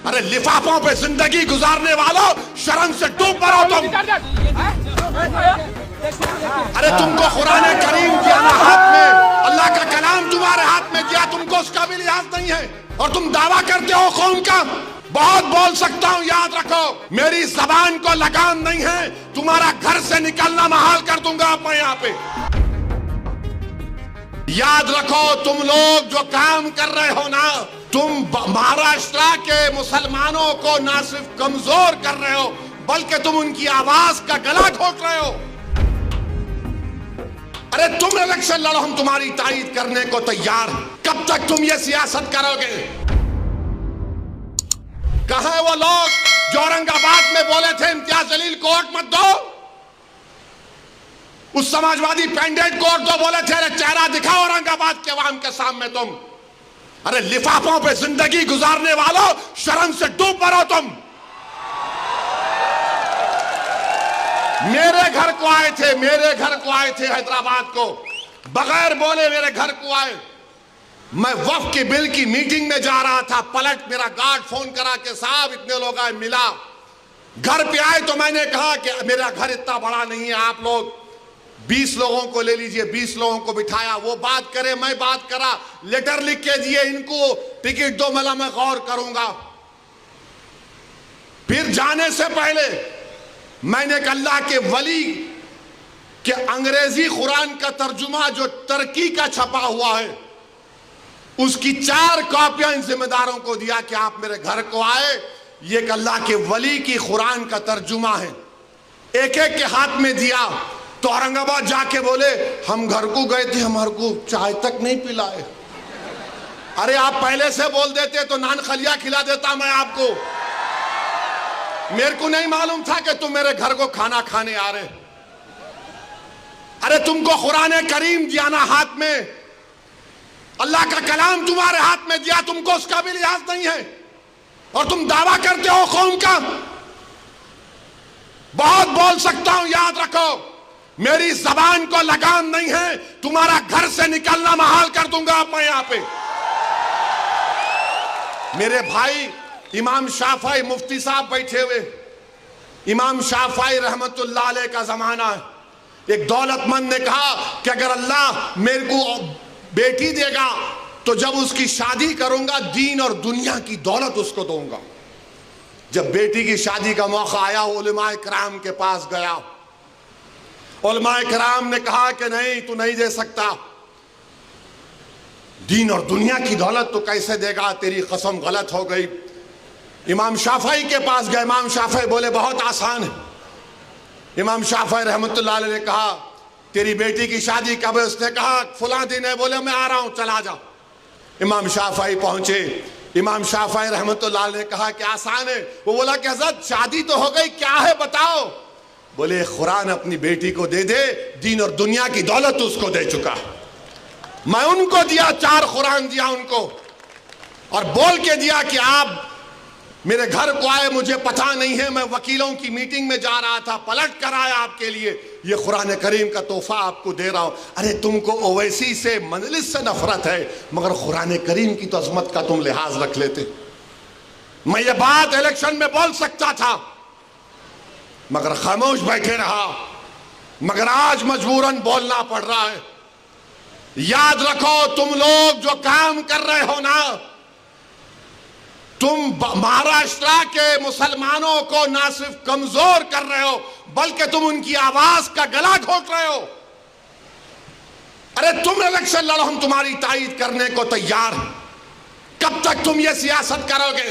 अरे लिफाफों पे जिंदगी गुजारने वालों, शर्म से डूब पड़ो तुम। अरे तुमको कुरान करीम दिया ना हाथ में, अल्लाह का कलाम तुम्हारे हाथ में दिया, तुमको उसका भी लिहाज नहीं है और तुम दावा करते हो कौम का। बहुत बोल सकता हूं, याद रखो मेरी जबान को लगाम नहीं है, तुम्हारा घर से निकलना महाल कर दूंगा मैं यहाँ पे। याद रखो तुम लोग जो काम कर रहे हो ना, तुम महाराष्ट्र के मुसलमानों को ना सिर्फ कमजोर कर रहे हो बल्कि तुम उनकी आवाज का गला घोट रहे हो। अरे तुम इलेक्शन लड़ो, हम तुम्हारी तायीद करने को तैयार। कब तक तुम ये सियासत करोगे? कहां है वो लोग जो औरंगाबाद में बोले थे इम्तियाज जलील को वोट मत दो? उस समाजवादी पैंडेट को वोट दो बोले थे। अरे चेहरा दिखाओ औरंगाबाद के अवाम के सामने तुम। अरे लिफाफों पे जिंदगी गुजारने वालों, शर्म से डूब पड़ो तुम। मेरे घर को आए थे, मेरे घर को आए थे हैदराबाद को, बगैर बोले मेरे घर को आए। मैं वक्फ के बिल की मीटिंग में जा रहा था, पलट मेरा गार्ड फोन करा के साहब इतने लोग आए, मिला। घर पे आए तो मैंने कहा कि मेरा घर इतना बड़ा नहीं है, आप लोग 20 लोगों को ले लीजिए। 20 लोगों को बिठाया, वो बात करे मैं बात करा, लेटर लिख के दिए, इनको टिकट दो, मला मैं गौर करूंगा। फिर जाने से पहले मैंने अल्लाह के वली के अंग्रेजी कुरान का तर्जुमा जो तुर्की का छपा हुआ है, उसकी 4 कॉपियां इन जिम्मेदारों को दिया कि आप मेरे घर को आए, ये अल्लाह के वली की कुरान का तर्जुमा है। एक एक के हाथ में दिया तो औरंगाबाद जाके बोले हम घर को गए थे, हमारे को चाय तक नहीं पिलाए। अरे आप पहले से बोल देते तो नान खलिया खिला देता मैं आपको। मेरे को नहीं मालूम था कि तुम मेरे घर को खाना खाने आ रहे। अरे तुमको कुरान करीम दिया ना हाथ में, अल्लाह का कलाम तुम्हारे हाथ में दिया, तुमको उसका भी लिहाज नहीं है और तुम दावा करते हो कौम का। बहुत बोल सकता हूं, याद रखो मेरी जबान को लगाम नहीं है, तुम्हारा घर से निकलना महाल कर दूंगा मैं यहां पे। मेरे भाई इमाम शाफई मुफ्ती साहब बैठे हुए, इमाम शाफई रहमतुल्लाह अलैह का जमाना है। एक दौलतमंद ने कहा कि अगर अल्लाह मेरे को बेटी देगा तो जब उसकी शादी करूंगा दीन और दुनिया की दौलत उसको दूंगा। जब बेटी की शादी का मौका आया, उलमाए किराम के पास गया। उलमाए किराम ने कहा कि नहीं, तू नहीं दे सकता, दीन और दुनिया की दौलत तो कैसे देगा, तेरी कसम गलत हो गई। इमाम शाफई के पास गए, इमाम शाफई बोले बहुत आसान है। इमाम शाफई रहमतुल्लाह अलैह ने कहा तेरी बेटी की शादी कब है? उसने कहा फुला दिन है। बोले मैं आ रहा हूं, चला जा। इमाम शाफई पहुंचे, इमाम शाफई रहमतुल्लाह अलैह ने कहा कि आसान है। वो बोला कि हज़रत शादी तो हो गई, क्या है बताओ। बोले कुरान अपनी बेटी को दे दे, दीन और दुनिया की दौलत उसको दे चुका। मैं उनको दिया, 4 कुरान दिया उनको और बोल के दिया कि आप मेरे घर को आए, मुझे पता नहीं है, मैं वकीलों की मीटिंग में जा रहा था, पलट कर आया आपके लिए, ये कुरान करीम का तोहफा आपको दे रहा हूं। अरे तुमको ओवैसी से मजलिस से नफरत है, मगर कुरान करीम की तो अजमत का तुम लिहाज रख लेते। मैं ये बात इलेक्शन में बोल सकता था मगर खामोश बैठे रहा, मगर आज मजबूरन बोलना पड़ रहा है। याद रखो तुम लोग जो काम कर रहे हो ना, तुम महाराष्ट्र के मुसलमानों को ना सिर्फ कमजोर कर रहे हो बल्कि तुम उनकी आवाज का गला घोट रहे हो। अरे तुम इलेक्शन लड़ो, हम तुम्हारी तायीद करने को तैयार। कब तक तुम ये सियासत करोगे?